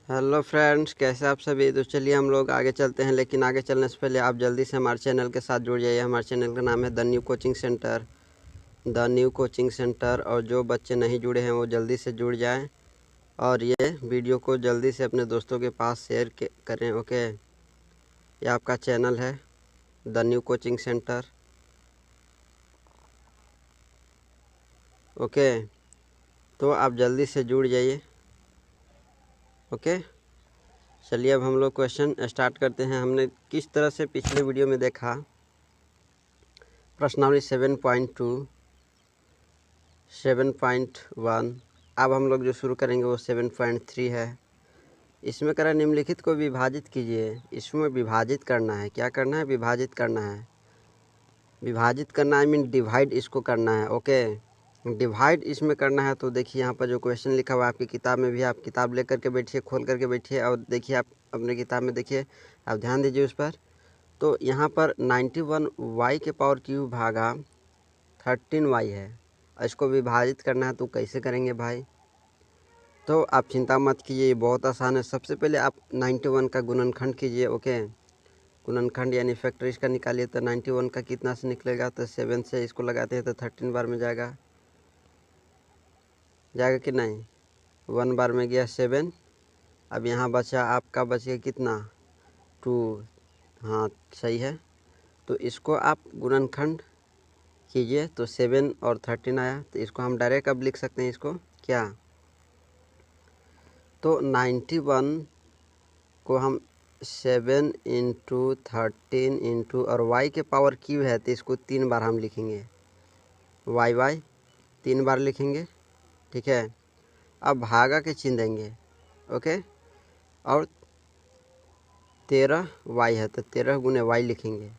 Hello friends, कैसे आप सभी। तो चलिए हम लोग आगे चलते हैं, लेकिन आगे चलने से पहले आप जल्दी से हमारे चैनल के साथ जुड़ जाइए। हमारे चैनल का नाम है the new coaching centre, the new coaching centre. और जो बच्चे नहीं जुड़े हैं वो जल्दी से जुड़ जाएं और ये वीडियो को जल्दी से अपने दोस्तों के पास शेयर करें। ओके, ये आपका चैनल है the new coaching centre. Okay, तो आप जल्दी से जुड़ जाइए। ओके, चलिए अब हम लोग क्वेश्चन स्टार्ट करते हैं। हमने किस तरह से पिछले वीडियो में देखा प्रश्नावली 7.2 7.1। अब हम लोग जो शुरू करेंगे वो 7.3 है। इसमें करा निम्नलिखित को विभाजित कीजिए। इसमें विभाजित करना है। क्या करना है? विभाजित करना है। विभाजित करना आई मीन डिवाइड इसको करना है। ओके, डिवाइड इसमें करना है। तो देखिए यहाँ पर जो क्वेश्चन लिखा हुआ है आपकी किताब में भी, आप किताब लेकर के बैठिए, खोल करके बैठिए और देखिए, आप अपने किताब में देखिए, आप ध्यान दीजिए उस पर। तो यहाँ पर 91 y के पावर क्यूब भागा 13 y है। इसको विभाजित करना है। तो कैसे करेंगे भाई? तो आप चिंता मत कीजिए, ये बहुत आसान है। सबसे पहले आप 91 का गुणनखंड कीजिए। ओके, गुणनखंड यानी फैक्टर इसका निकालिए। तो 91 का कितना से निकलेगा? तो 7 से इसको लगाते हैं तो 13 बार में जाएगा कि नहीं? 1 बार में गया 7। अब यहाँ बचा आपका, बचेगा कितना? 2। हाँ, सही है। तो इसको आप गुणनखंड कीजिए तो 7 और 13 आया। तो इसको हम डायरेक्ट अब लिख सकते हैं। इसको क्या? तो 91 को हम 7 इंटू 13 इंटू और y के पावर क्यू है तो इसको 3 बार हम लिखेंगे। y 3 बार लिखेंगे, ठीक है। अब भागा के चिन्ह देंगे। ओके, और 13 y है तो 13 गुने y लिखेंगे।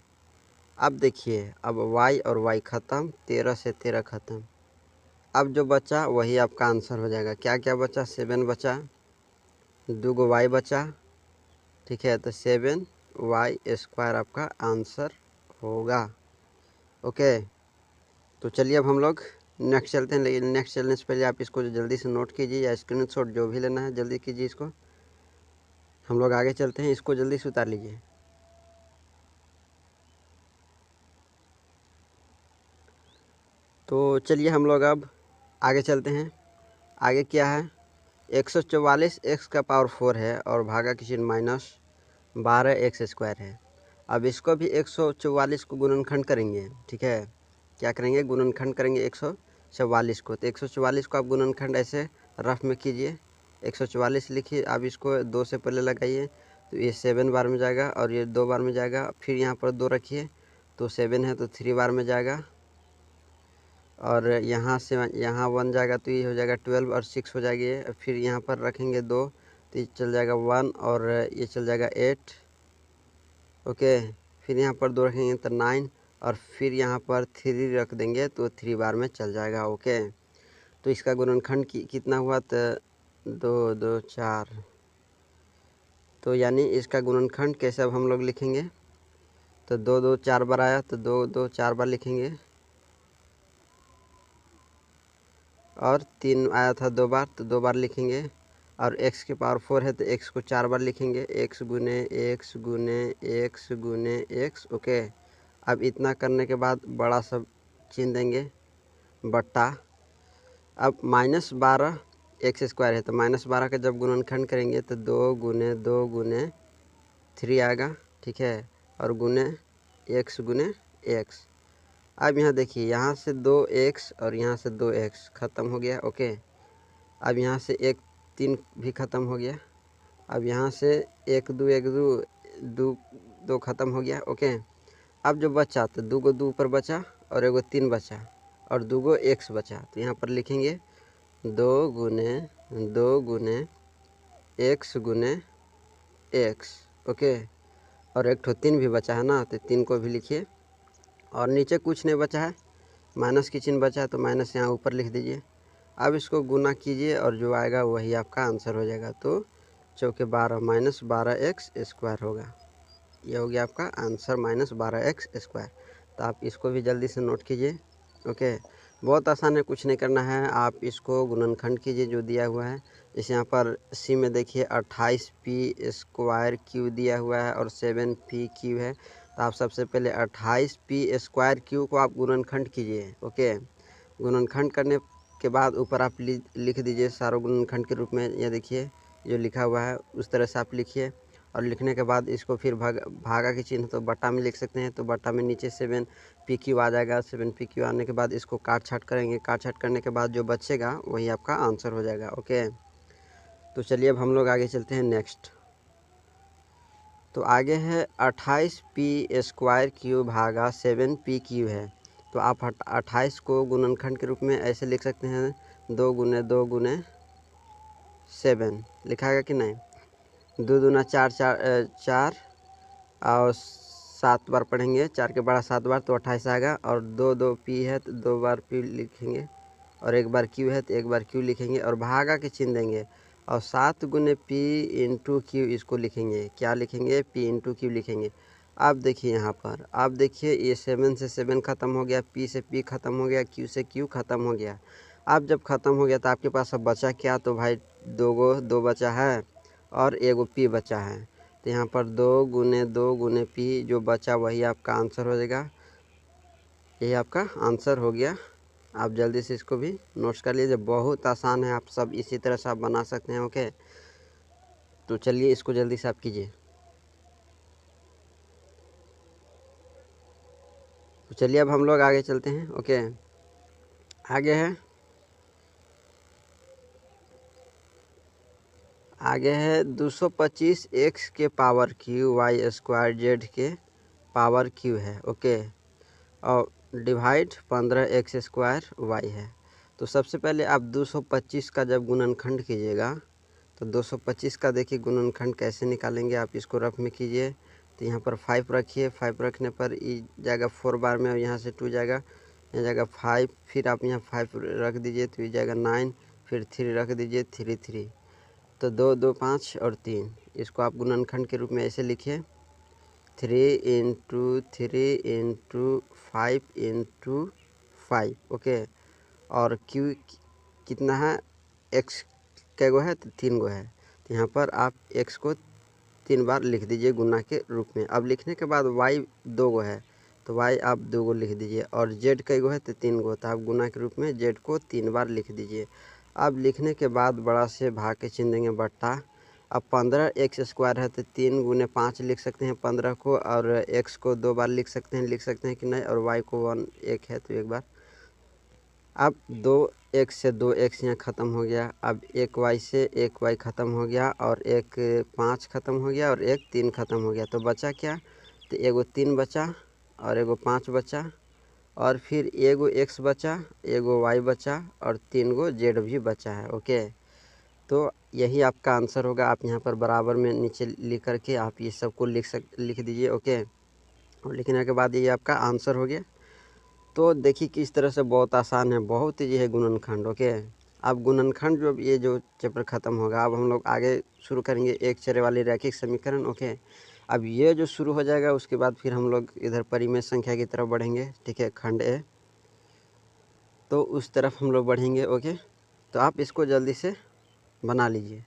अब देखिए, अब y और y ख़त्म, 13 से 13 ख़त्म। अब जो बचा वही आपका आंसर हो जाएगा। क्या क्या बचा? 7 बचा, 2 y बचा, ठीक है। तो 7y² आपका आंसर होगा। ओके, तो चलिए अब हम लोग नेक्स्ट चलते हैं। लेकिन नेक्स्ट चलने से पहले आप इसको जल्दी से नोट कीजिए या स्क्रीनशॉट जो भी लेना है जल्दी कीजिए। इसको हम लोग आगे चलते हैं, इसको जल्दी से उतार लीजिए। तो चलिए हम लोग अब आगे चलते हैं। आगे क्या है? 144 x का पावर 4 है और भागा की चिन्ह -12 x² है। अब इसको भी 144 को गुणनखंड करेंगे, ठीक है। क्या करेंगे? गुणनखंड करेंगे 144 को। तो 144 को आप गुणनखंड ऐसे रफ में कीजिए। 144 लिखिए। अब इसको 2 से पहले लगाइए तो ये 7 बार में जाएगा और ये 2 बार में जाएगा। फिर यहाँ पर 2 रखिए तो 7 है तो 3 बार में जाएगा। और यहाँ से यहाँ 1 जाएगा तो ये हो जाएगा 12 और 6 हो जाएगी ये। फिर यहाँ पर रखेंगे 2 तो ये चल जाएगा 1 और ये चल जाएगा 8। ओके, फिर यहाँ पर 2 रखेंगे तो 9 और फिर यहाँ पर 3 रख देंगे तो 3 बार में चल जाएगा। ओके, तो इसका गुणनखंड कितना हुआ? तो 2 2 4। तो यानी इसका गुणनखंड कैसे अब हम लोग लिखेंगे? तो 2 2 4 बार आया तो 2 2 4 बार लिखेंगे और 3 आया था 2 बार तो 2 बार लिखेंगे। और x के पावर 4 है तो x को 4 बार लिखेंगे। x गुने x गुने x गुने x। ओके, अब इतना करने के बाद बड़ा सा चिन्ह देंगे, बट्टा। अब -12 x² है तो -12 का जब गुणनखंड करेंगे तो 2 गुने 3 आएगा, ठीक है। और गुने x गुने x। अब यहाँ देखिए, यहाँ से 2x और यहाँ से 2x ख़त्म हो गया। ओके, अब यहाँ से 1 3 भी ख़त्म हो गया। अब यहाँ से 1 2 2 ख़त्म हो गया। ओके, अब जो बचा तो 2 2 ऊपर बचा और 1 3 बचा और 2 x बचा। तो यहाँ पर लिखेंगे 2 गुने x गुने x। ओके, और 1 3 भी बचा है ना, तो 3 को भी लिखिए। और नीचे कुछ नहीं बचा है, माइनस की चिन्ह बचा है तो माइनस यहाँ ऊपर लिख दीजिए। अब इसको गुना कीजिए और जो आएगा वही आपका आंसर हो जाएगा। तो 4 12 -12 x² होगा। ये हो गया आपका आंसर, -12 x²। तो आप इसको भी जल्दी से नोट कीजिए। ओके, बहुत आसान है, कुछ नहीं करना है। आप इसको गुणनखंड कीजिए जो दिया हुआ है। जैसे यहाँ पर सी में देखिए 28p स्क्वायर क्यू दिया हुआ है और 7p क्यू है। तो आप सबसे पहले 28p स्क्वायर क्यू को आप गुणनखंड कीजिए। ओके, गुणनखंड करने के बाद ऊपर आप लिख दीजिए सारों गुणनखंड के रूप में। ये देखिए जो लिखा हुआ है उस तरह से आप लिखिए। और लिखने के बाद इसको फिर भागा के चिन्ह तो बट्टा में लिख सकते हैं। तो बट्टा में नीचे 7pq आ जाएगा। 7pq आने के बाद इसको काट छाट करेंगे। काट छाट करने के बाद जो बचेगा वही आपका आंसर हो जाएगा। ओके, तो चलिए अब हम लोग आगे चलते हैं नेक्स्ट। तो आगे है 28p स्क्वायर क्यू भागा 7pq है। तो आप 28 को गुणनखंड के रूप में ऐसे लिख सकते हैं, 2 गुने 2 गुने 7 लिखा है कि नहीं। 2 दूना 4 4 और 7 बार पढ़ेंगे, 4 के बड़ा 7 बार तो 28 आएगा। और 2 2 p है तो 2 बार p लिखेंगे और 1 बार q है तो 1 बार q लिखेंगे और भागा के चिन्ह देंगे। और 7 गुने p इंटू q इसको लिखेंगे। क्या लिखेंगे? p इंटू q लिखेंगे। अब देखिए यहाँ पर, आप देखिए ये 7 से 7 ख़त्म हो गया, p से p ख़त्म हो गया, q से q ख़त्म हो गया। अब जब ख़त्म हो गया तो आपके पास अब बचा क्या? तो भाई 2 बचा है और 1 p बचा है। तो यहाँ पर 2 गुने p जो बचा वही आपका आंसर हो जाएगा। यही आपका आंसर हो गया। आप जल्दी से इसको भी नोट्स कर लीजिए, बहुत आसान है। आप सब इसी तरह से आप बना सकते हैं। ओके, तो चलिए इसको जल्दी से आप कीजिए। तो चलिए अब हम लोग आगे चलते हैं। ओके, आगे है 225 x के power Q Y square Z के पावर क्यू है। ओके, और डिवाइड 15x स्क्वायर वाई है। तो सबसे पहले आप 225 का जब गुणनखंड कीजिएगा तो 225 का देखिए गुणनखंड कैसे निकालेंगे। आप इसको रफ में कीजिए। तो यहाँ पर 5 रखिए। 5 रखने पर ई जाएगा 4 बार में और यहाँ से 2 जाएगा, यहाँ जाएगा 5। फिर आप यहाँ 5 रख दीजिए तो ये जाएगा 9। फिर 3 रख दीजिए, 3 3। तो 2 2 5 और 3। इसको आप गुणनखंड के रूप में ऐसे लिखिए, 3 इंटू 3 इंटू 5 इंटू 5। ओके, और क्यू कितना है? एक्स कै गो है? तो 3 गो है। तो यहाँ पर आप एक्स को 3 बार लिख दीजिए गुना के रूप में। अब लिखने के बाद वाई 2 गो है तो वाई आप 2 गो लिख दीजिए। और जेड कै गो है? तो 3 गो। तो आप गुना के रूप में जेड को 3 बार लिख दीजिए। अब लिखने के बाद बड़ा से भाग के चिन्ह देंगे बट्टा। अब 15x स्क्वायर है तो 3 गुने 5 लिख सकते हैं 15 को, और x को 2 बार लिख सकते हैं कि नहीं, और y को 1 है तो 1 बार। अब 2x से 2x यहाँ ख़त्म हो गया। अब 1y से 1y ख़त्म हो गया और 1 5 ख़त्म हो गया और 1 3 ख़त्म हो गया। तो बचा क्या? तो 1 3 बचा और 1 5 बचा और फिर 1 x बचा, 1 y बचा और 3 z भी बचा है। ओके, तो यही आपका आंसर होगा। आप यहाँ पर बराबर में नीचे लिख करके आप ये सबको लिख दीजिए। ओके, और लिखने के बाद ये आपका आंसर हो गया। तो देखिए किस तरह से बहुत आसान है, बहुत ईजी है गुणनखंड। ओके, अब गुणनखंड जो चैप्टर ख़त्म होगा, अब हम लोग आगे शुरू करेंगे एक चेहरे वाली रैखिक समीकरण। ओके, अब ये जो शुरू हो जाएगा उसके बाद फिर हम लोग इधर परिमेय संख्या की तरफ बढ़ेंगे। ठीक है, खंड ए, तो उस तरफ हम लोग बढ़ेंगे। ओके, तो आप इसको जल्दी से बना लीजिए।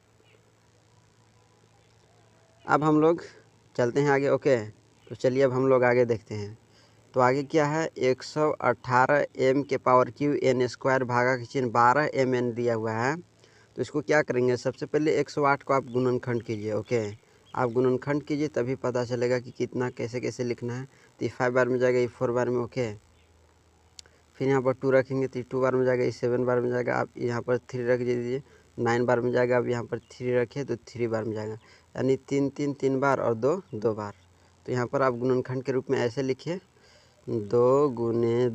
अब हम लोग चलते हैं आगे। ओके, तो चलिए अब हम लोग आगे देखते हैं। तो आगे क्या है? 118 m के पावर क्यू n स्क्वायर भागा के चिन्ह 12 mn दिया हुआ है। तो इसको क्या करेंगे? सबसे पहले 108 को आप गुणनखंड कीजिए। ओके, आप गुणनखंड कीजिए तभी पता चलेगा कि कितना कैसे कैसे लिखना है। तो ये 5 बार में जाएगा, ये 4 बार में। ओके, फिर यहाँ पर 2 रखेंगे तो 2 बार में जाएगा, ये 7 बार में जाएगा। आप यहाँ पर 3 रख दीजिए, 9 बार में जाएगा। अब यहाँ पर 3 रखिए तो 3 बार में जाएगा, यानी 3 3 3 बार और 2 2 बार। तो यहाँ पर आप गुणनखंड के रूप में ऐसे लिखिए, 2 गुने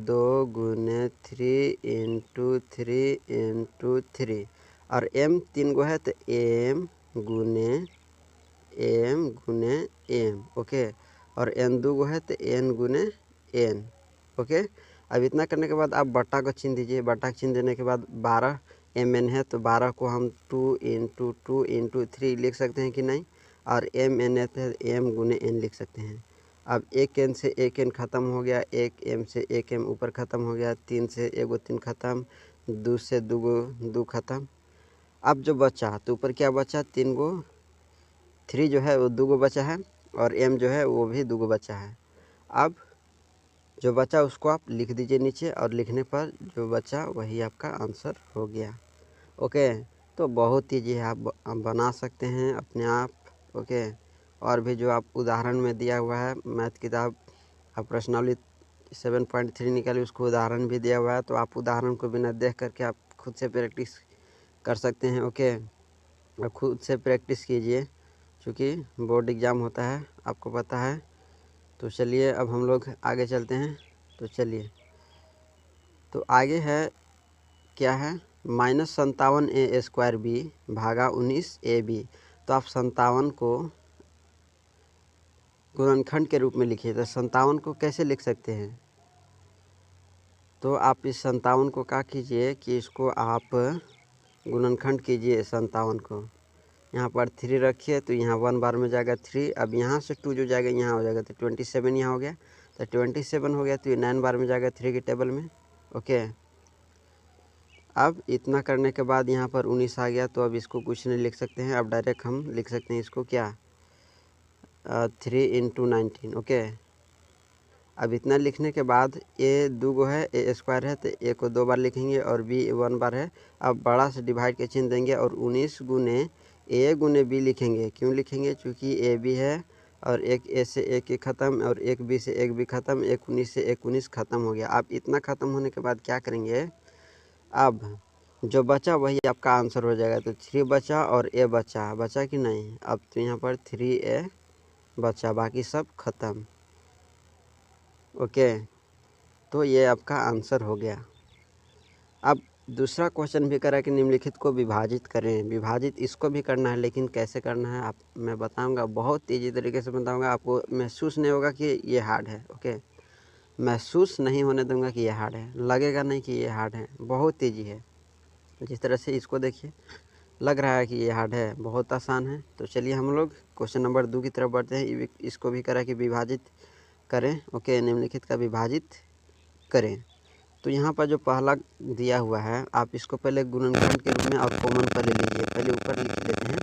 3 इंटू 3 इंटू 3। और m 3 गो है तो m गुने m। ओके, और n 2 गो है तो n गुने n। ओके, अब इतना करने के बाद आप बट्टा को चिन्ह दीजिए। बट्टा का चिन्ह देने के बाद 12 mn है तो 12 को हम 2 इंटू 3 लिख सकते हैं कि नहीं, और mn है तो m गुने n लिख सकते हैं। अब एक एन से एक एन ख़त्म हो गया, एक एम से एक एम ऊपर ख़त्म हो गया, 3 से एगो 3 ख़त्म, 2 से दूगो 2 ख़त्म। अब जो बचा तो ऊपर क्या बचा, 3 गो 3 जो है वो 2 गो बचा है और एम जो है वो भी 2 गो बचा है। अब जो बचा उसको आप लिख दीजिए नीचे और लिखने पर जो बचा वही आपका आंसर हो गया। ओके, तो बहुत ईजी है, आप बना सकते हैं अपने आप। ओके, और भी जो आप उदाहरण में दिया हुआ है मैथ किताब, आप प्रश्नावली 7.3 निकालिए, उसको उदाहरण भी दिया हुआ है, तो आप उदाहरण को बिना देख करके आप खुद से प्रैक्टिस कर सकते हैं। ओके, आप खुद से प्रैक्टिस कीजिए क्योंकि बोर्ड एग्ज़ाम होता है, आपको पता है। तो चलिए अब हम लोग आगे चलते हैं। तो चलिए, तो आगे है क्या है, -57a² b भागा 19ab। तो आप 57 को गुणनखंड के रूप में लिखिए। तो 57 को कैसे लिख सकते हैं, तो आप इस 57 को क्या कीजिए कि इसको आप गुणनखंड कीजिए 57 को। यहाँ पर 3 रखिए तो यहाँ 1 बार में जाएगा 3। अब यहाँ से 2 जो जाएगा यहाँ हो जाएगा, तो 27 यहाँ हो गया, तो 27 हो गया, तो ये 9 बार में जाएगा 3 के टेबल में। ओके, अब इतना करने के बाद यहाँ पर 19 आ गया, तो अब इसको कुछ नहीं लिख सकते हैं, अब डायरेक्ट हम लिख सकते हैं इसको क्या, 3 × 19। ओके, अब इतना लिखने के बाद ए 2 गो है, a² है, तो ए को 2 बार लिखेंगे और बी 1 बार है। अब बड़ा से डिवाइड के चिन्ह देंगे और 19 गुने ए गुने बी लिखेंगे। क्यों लिखेंगे, क्योंकि ए बी है और एक ए से एक ही ख़त्म और एक बी से एक भी ख़त्म, एक 19 से एक 19 ख़त्म हो गया। अब इतना ख़त्म होने के बाद क्या करेंगे, अब जो बचा वही आपका आंसर हो जाएगा। तो 3 बचा और ए बचा कि नहीं, अब तो यहाँ पर 3a बचा, बाकी सब ख़त्म। ओके, तो ये आपका आंसर हो गया। अब दूसरा क्वेश्चन भी करा कि निम्नलिखित को विभाजित करें। विभाजित इसको भी करना है, लेकिन कैसे करना है आप मैं बताऊंगा, बहुत ईजी तरीके से बताऊंगा, आपको महसूस नहीं होगा कि ये हार्ड है। ओके, महसूस नहीं होने दूंगा कि ये हार्ड है, लगेगा नहीं कि ये हार्ड है, बहुत ईजी है। जिस तरह से इसको देखिए लग रहा है कि ये हार्ड है, बहुत आसान है। तो चलिए हम लोग क्वेश्चन नंबर 2 की तरफ बढ़ते हैं। इसको भी करा कि विभाजित करें। ओके, निम्नलिखित का विभाजित करें। तो यहाँ पर जो पहला दिया हुआ है, आप इसको पहले गुणनखंड के रूप में और कॉमन पहले लीजिए, पहले ऊपर लिख लेते हैं।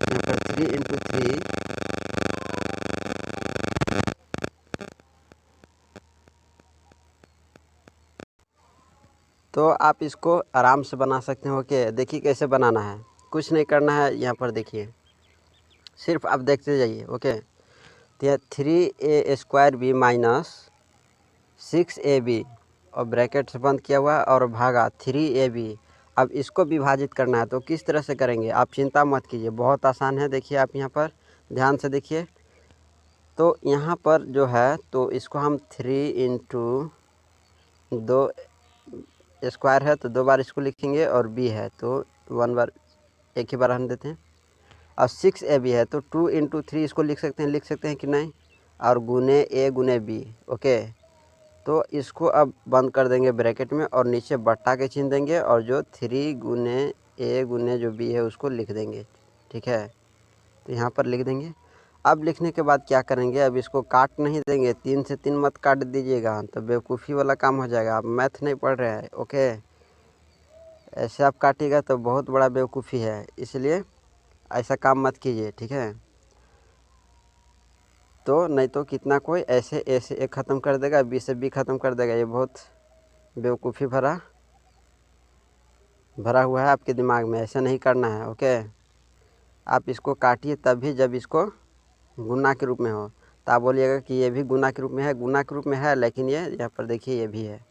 यहाँ पर 3 × 3, तो आप इसको आराम से बना सकते हैं। ओके, देखिए कैसे बनाना है, कुछ नहीं करना है, यहाँ पर देखिए सिर्फ आप देखते जाइए। ओके, तो यह 3a² b - 6ab और ब्रैकेट से बंद किया हुआ और भागा 3ab। अब इसको विभाजित करना है, तो किस तरह से करेंगे आप चिंता मत कीजिए, बहुत आसान है। देखिए आप यहाँ पर ध्यान से देखिए, तो यहाँ पर जो है तो इसको हम 3 × 2² है तो 2 बार इसको लिखेंगे और b है तो 1 बार, एक ही बार हम देते हैं। और 6ab है तो 2 × 3 इसको लिख सकते हैं कि नहीं, और गुने a गुने b। ओके, तो इसको अब बंद कर देंगे ब्रैकेट में और नीचे बट्टा के चिन्ह देंगे और जो 3 गुने a गुने जो b है उसको लिख देंगे। ठीक है, तो यहाँ पर लिख देंगे। अब लिखने के बाद क्या करेंगे, अब इसको काट नहीं देंगे, 3 से 3 मत काट दीजिएगा, तो बेवकूफ़ी वाला काम हो जाएगा। आप मैथ नहीं पढ़ रहे हैं। ओके, ऐसे आप काटिएगा तो बहुत बड़ा बेवकूफ़ी है, इसलिए ऐसा काम मत कीजिए। ठीक है, तो नहीं तो कितना कोई ऐसे ए ख़त्म कर देगा, बी से बी ख़त्म कर देगा, ये बहुत बेवकूफ़ी भरा हुआ है आपके दिमाग में, ऐसा नहीं करना है। ओके, आप इसको काटिए तभी जब इसको गुना के रूप में हो, तो आप बोलिएगा कि ये भी गुना के रूप में है, गुना के रूप में है, लेकिन ये यहाँ पर देखिए ये भी है।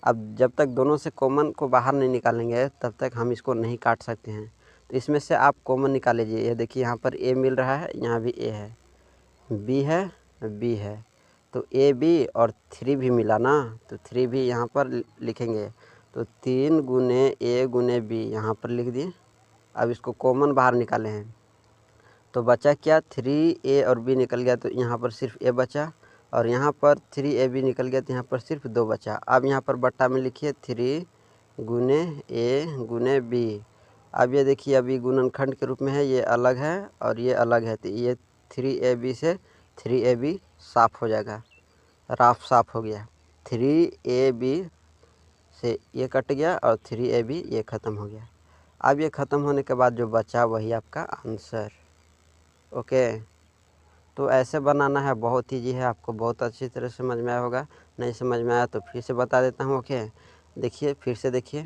अब जब तक दोनों से कॉमन को बाहर नहीं निकालेंगे तब तक हम इसको नहीं काट सकते हैं। तो इसमें से आप कॉमन निकाल लीजिए। ये देखिए यहाँ पर a मिल रहा है, यहाँ भी a है, b है, b है, तो a b और 3 भी मिला ना, तो 3 भी यहाँ पर लिखेंगे। तो 3 गुने a गुने b यहाँ पर लिख दिए। अब इसको कॉमन बाहर निकाले हैं तो बचा क्या, 3a और b निकल गया, तो यहाँ पर सिर्फ a बचा, और यहाँ पर 3ab निकल गया तो यहाँ पर सिर्फ 2 बचा। अब यहाँ पर बट्टा में लिखिए 3 गुने a गुने b। अब ये देखिए अभी गुणनखंड के रूप में है, ये अलग है और ये अलग है, तो ये 3ab से 3ab साफ़ हो जाएगा, राफ साफ़ हो गया। 3ab से ये कट गया और 3ab ये ख़त्म हो गया। अब ये ख़त्म होने के बाद जो बचा वही आपका आंसर। ओके, तो ऐसे बनाना है, बहुत ईजी है, आपको बहुत अच्छी तरह समझ में आया होगा। नहीं समझ में आया तो फिर से बता देता हूँ। ओके, देखिए फिर से देखिए।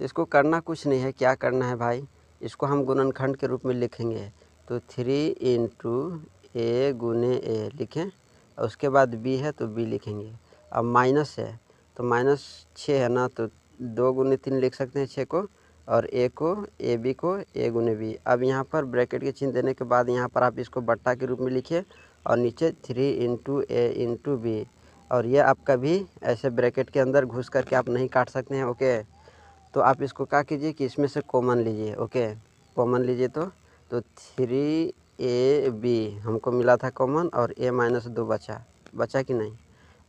तो इसको करना कुछ नहीं है, क्या करना है भाई, इसको हम गुणनखंड के रूप में लिखेंगे। तो 3 इंटू ए गुने ए लिखें, और उसके बाद बी है तो बी लिखेंगे। अब माइनस है तो -6 है ना, तो 2 गुने 3 लिख सकते हैं 6 को, और ए को ए बी को ए गुने बी। अब यहाँ पर ब्रैकेट के चिन्ह देने के बाद यहाँ पर आप इसको बट्टा के रूप में लिखिए, और नीचे 3 इंटू ए इंटू बी, और ये आपका भी ऐसे ब्रैकेट के अंदर घुस करके आप नहीं काट सकते हैं। ओके, तो आप इसको क्या कीजिए कि इसमें से कॉमन लीजिए। ओके, कॉमन लीजिए तो 3ab हमको मिला था कॉमन, और a - 2 बचा कि नहीं,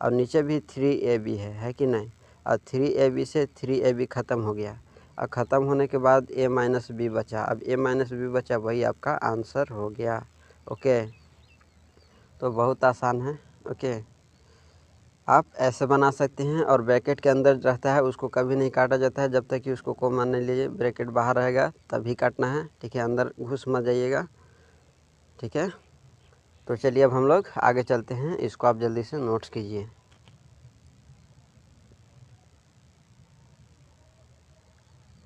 और नीचे भी 3ab है कि नहीं, और 3ab से 3ab ख़त्म हो गया, और ख़त्म होने के बाद a - b बचा। अब a - b बचा, वही आपका आंसर हो गया। ओके, तो बहुत आसान है। ओके, आप ऐसे बना सकते हैं, और ब्रैकेट के अंदर रहता है उसको कभी नहीं काटा जाता है जब तक कि उसको कॉमन नहीं लीजिए। ब्रैकेट बाहर रहेगा तभी काटना है, ठीक है, अंदर घुस मत जाइएगा, ठीक है। तो चलिए अब हम लोग आगे चलते हैं, इसको आप जल्दी से नोट्स कीजिए।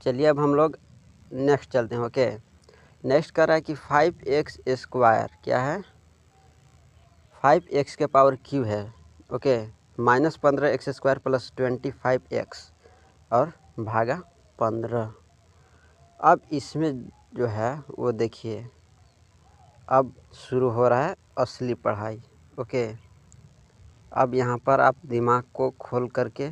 चलिए अब हम लोग नेक्स्ट चलते हैं। ओके, नेक्स्ट कर रहा है कि 5x² क्या है, 5x के पावर क्यू है। ओके, -15x² + 25x और भागा 15। अब इसमें जो है वो देखिए, अब शुरू हो रहा है असली पढ़ाई। ओके, अब यहाँ पर आप दिमाग को खोल करके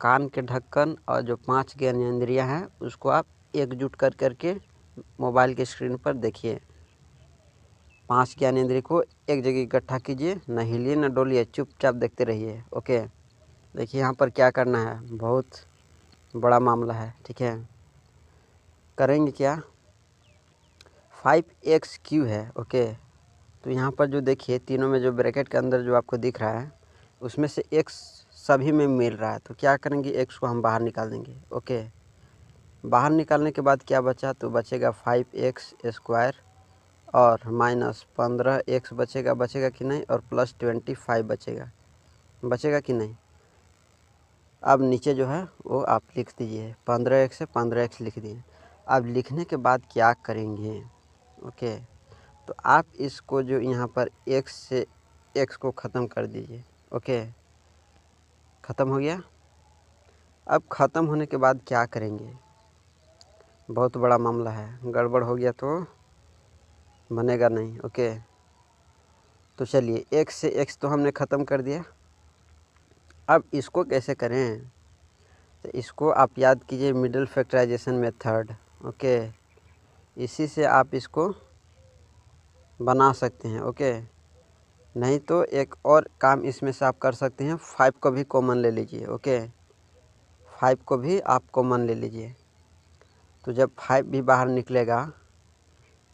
कान के ढक्कन और जो 5 ज्ञानेंद्रियाँ हैं उसको आप एकजुट कर करके मोबाइल के स्क्रीन पर देखिए। 5 ज्ञानेंद्रिय को एक जगह इकट्ठा कीजिए, न हिलिए न डोलिए, चुपचाप देखते रहिए। ओके, देखिए यहाँ पर क्या करना है, बहुत बड़ा मामला है, ठीक है। करेंगे क्या, 5x³ है। ओके, तो यहाँ पर जो देखिए तीनों में जो ब्रैकेट के अंदर जो आपको दिख रहा है उसमें से x सभी में मिल रहा है, तो क्या करेंगे, x को हम बाहर निकाल देंगे। ओके, बाहर निकालने के बाद क्या बचा, तो बचेगा 5x² और -15x बचेगा कि नहीं, और +25 बचेगा कि नहीं। अब नीचे जो है वो आप लिख दीजिए, 15x से 15x लिख दिए। अब लिखने के बाद क्या करेंगे, ओके, तो आप इसको जो यहाँ पर x से x को ख़त्म कर दीजिए। ओके, ख़त्म हो गया। अब ख़त्म होने के बाद क्या करेंगे, बहुत बड़ा मामला है, गड़बड़ हो गया तो बनेगा नहीं। ओके, तो चलिए x से x तो हमने ख़त्म कर दिया। अब इसको कैसे करें, तो इसको आप याद कीजिए मिडिल फैक्टराइजेशन मेथड। ओके, इसी से आप इसको बना सकते हैं। ओके, नहीं तो एक और काम इसमें से आप कर सकते हैं, 5 को भी कॉमन ले लीजिए। ओके, 5 को भी आप कॉमन ले लीजिए, तो जब 5 भी बाहर निकलेगा,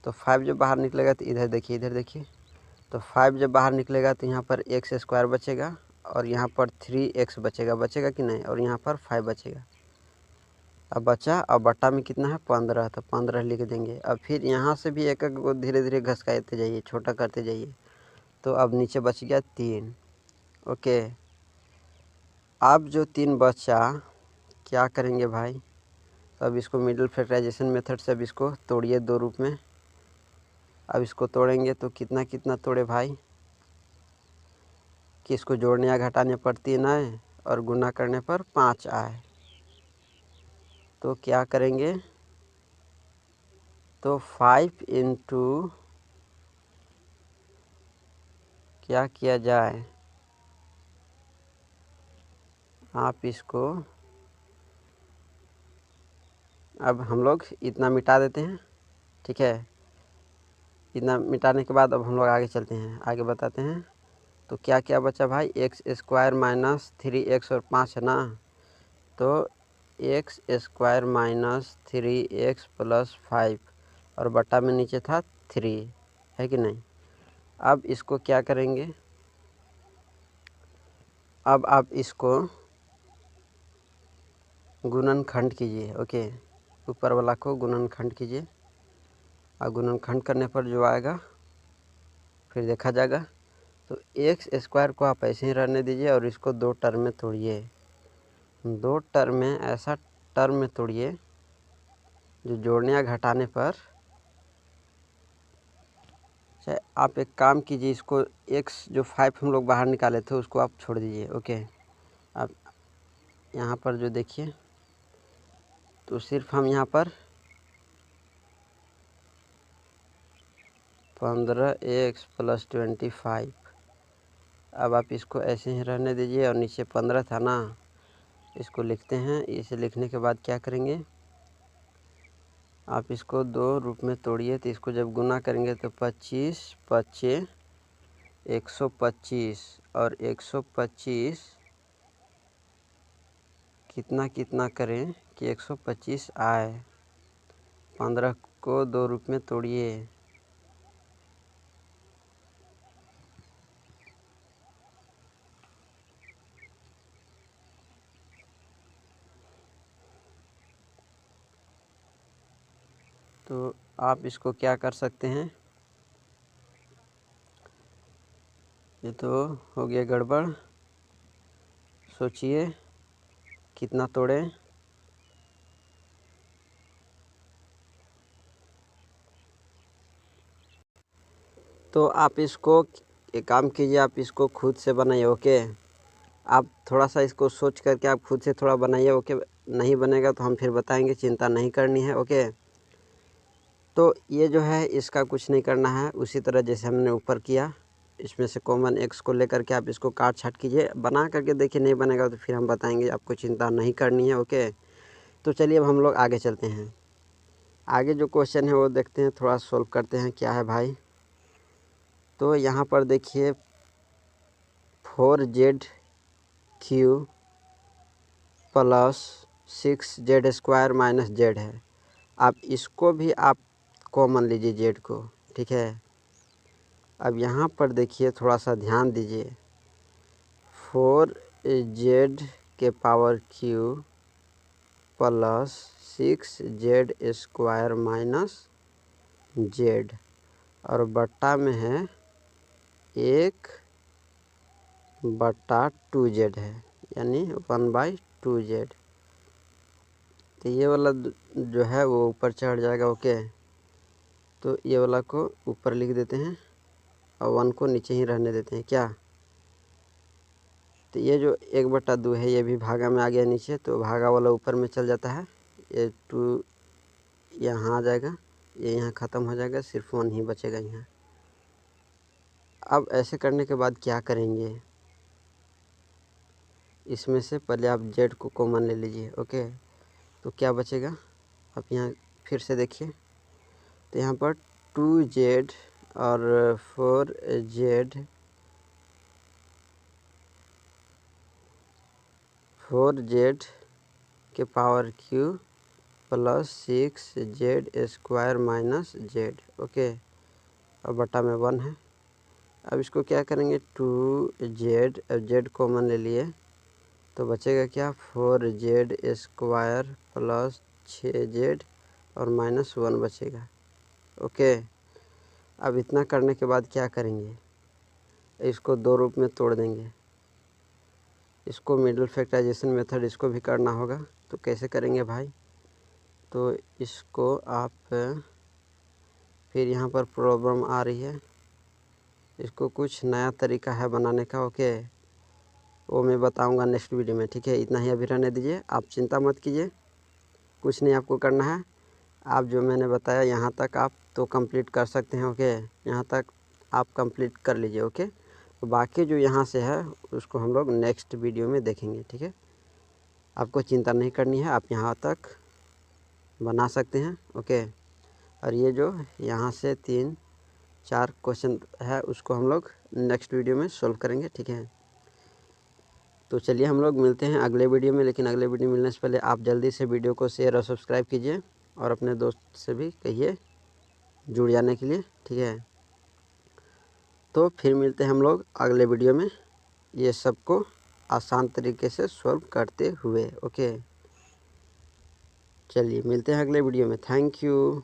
तो 5 जब बाहर निकलेगा तो इधर देखिए, तो 5 जब बाहर निकलेगा तो यहाँ पर x² बचेगा, और यहाँ पर 3x बचेगा कि नहीं, और यहाँ पर 5 बचेगा। अब बचा, अब बट्टा में कितना है 15, तो 15 लिख देंगे। अब फिर यहाँ से भी एक एक को धीरे धीरे घसकाते जाइए, छोटा करते जाइए, तो अब नीचे बच गया 3। ओके, अब जो 3 बचा क्या करेंगे भाई, तो अब इसको मिडिल फैक्टराइजेशन मेथड से अब इसको तोड़िए 2 रूप में। अब इसको तोड़ेंगे तो कितना तोड़े भाई, कि इसको जोड़ने या घटाने पर 3 आए और गुना करने पर 5 आए, तो क्या करेंगे, तो 5 इंटू क्या किया जाए, आप इसको अब हम लोग इतना मिटा देते हैं, ठीक है। इतना मिटाने के बाद अब हम लोग आगे चलते हैं, आगे बताते हैं। तो क्या क्या बचा भाई, x² - 3x और 5 है ना, तो x² - 3x + 5 और बट्टा में नीचे था 3, है कि नहीं। अब इसको क्या करेंगे, अब आप इसको गुणनखंड कीजिए। ओके, ऊपर वाला को गुणनखंड कीजिए और गुणनखंड करने पर जो आएगा फिर देखा जाएगा। तो एक्स स्क्वायर को आप ऐसे ही रहने दीजिए और इसको दो टर्म में तोड़िए। दो टर्म में ऐसा टर्म में तोड़िए जो जोड़ने या घटाने पर, चाहे आप एक काम कीजिए, इसको एक्स जो 5 हम लोग बाहर निकाले थे उसको आप छोड़ दीजिए। ओके, अब यहाँ पर जो देखिए, तो सिर्फ हम यहाँ पर 15x + 25, अब आप इसको ऐसे ही रहने दीजिए और नीचे 15 था ना, इसको लिखते हैं। इसे लिखने के बाद क्या करेंगे, आप इसको दो रूप में तोड़िए। तो इसको जब गुना करेंगे तो 25 25 125 और 125 कितना कितना करें कि 125 आए। 15 को दो रूप में तोड़िए। तो आप इसको क्या कर सकते हैं, ये तो हो गया गड़बड़। सोचिए कितना तोड़े। तो आप इसको एक काम कीजिए, आप इसको खुद से बनाइए। ओके, आप थोड़ा सा इसको सोच करके आप खुद से थोड़ा बनाइए। ओके, नहीं बनेगा तो हम फिर बताएंगे, चिंता नहीं करनी है। ओके, तो ये जो है इसका कुछ नहीं करना है, उसी तरह जैसे हमने ऊपर किया, इसमें से कॉमन एक्स को लेकर के आप इसको काट छाट कीजिए। बना करके देखिए, नहीं बनेगा तो फिर हम बताएंगे, आपको चिंता नहीं करनी है। ओके, तो चलिए अब हम लोग आगे चलते हैं। आगे जो क्वेश्चन है वो देखते हैं, थोड़ा सोल्व करते हैं क्या है भाई। तो यहाँ पर देखिए 4ZQ + 6Z² - Z है। आप इसको भी आप कॉमन लीजिए, जेड को, ठीक है। अब यहाँ पर देखिए, थोड़ा सा ध्यान दीजिए, 4Z⁻³ + 6Z² - Z और बट्टा में है 1/2Z है, यानी 1/2Z। तो ये वाला जो है वो ऊपर चढ़ जाएगा। ओके, तो ये वाला को ऊपर लिख देते हैं और 1 को नीचे ही रहने देते हैं क्या। तो ये जो 1/2 है ये भी भागा में आ गया नीचे, तो भागा वाला ऊपर में चल जाता है। ये 2 यहाँ आ जाएगा, ये यहाँ ख़त्म हो जाएगा, सिर्फ 1 ही बचेगा यहाँ। अब ऐसे करने के बाद क्या करेंगे, इसमें से पहले आप जेड को कॉमन ले लीजिए। ओके, तो क्या बचेगा, आप यहाँ फिर से देखिए। तो यहाँ पर 2Z और 4Z के power Q + 6Z² - Z। Okay, और बटा में 1 है। अब इसको क्या करेंगे, 2Z, अब Z कॉमन ले लिए तो बचेगा क्या, 4Z² + 6Z और -1 बचेगा। ओके, अब इतना करने के बाद क्या करेंगे, इसको दो रूप में तोड़ देंगे। इसको मिडिल फैक्टराइजेशन मेथड इसको भी करना होगा। तो कैसे करेंगे भाई, तो इसको आप फिर यहाँ पर प्रॉब्लम आ रही है, इसको कुछ नया तरीका है बनाने का। ओके, वो मैं बताऊंगा नेक्स्ट वीडियो में, ठीक है। इतना ही अभी रहने दीजिए, आप चिंता मत कीजिए, कुछ नहीं आपको करना है। आप जो मैंने बताया यहाँ तक आप तो कंप्लीट कर सकते हैं। ओके, यहाँ तक आप कंप्लीट कर लीजिए। ओके, तो बाकी जो यहाँ से है उसको हम लोग नेक्स्ट वीडियो में देखेंगे, ठीक है। आपको चिंता नहीं करनी है, आप यहाँ तक बना सकते हैं। ओके, और ये जो यहाँ से 3-4 क्वेश्चन है उसको हम लोग नेक्स्ट वीडियो में सॉल्व करेंगे, ठीक है। तो चलिए हम लोग मिलते हैं अगले वीडियो में, लेकिन अगले वीडियो मिलने से पहले आप जल्दी से वीडियो को शेयर और सब्सक्राइब कीजिए और अपने दोस्त से भी कहिए जुड़ जाने के लिए, ठीक है। तो फिर मिलते हैं हम लोग अगले वीडियो में ये सबको आसान तरीके से सॉल्व करते हुए। ओके, चलिए मिलते हैं अगले वीडियो में। Thank you.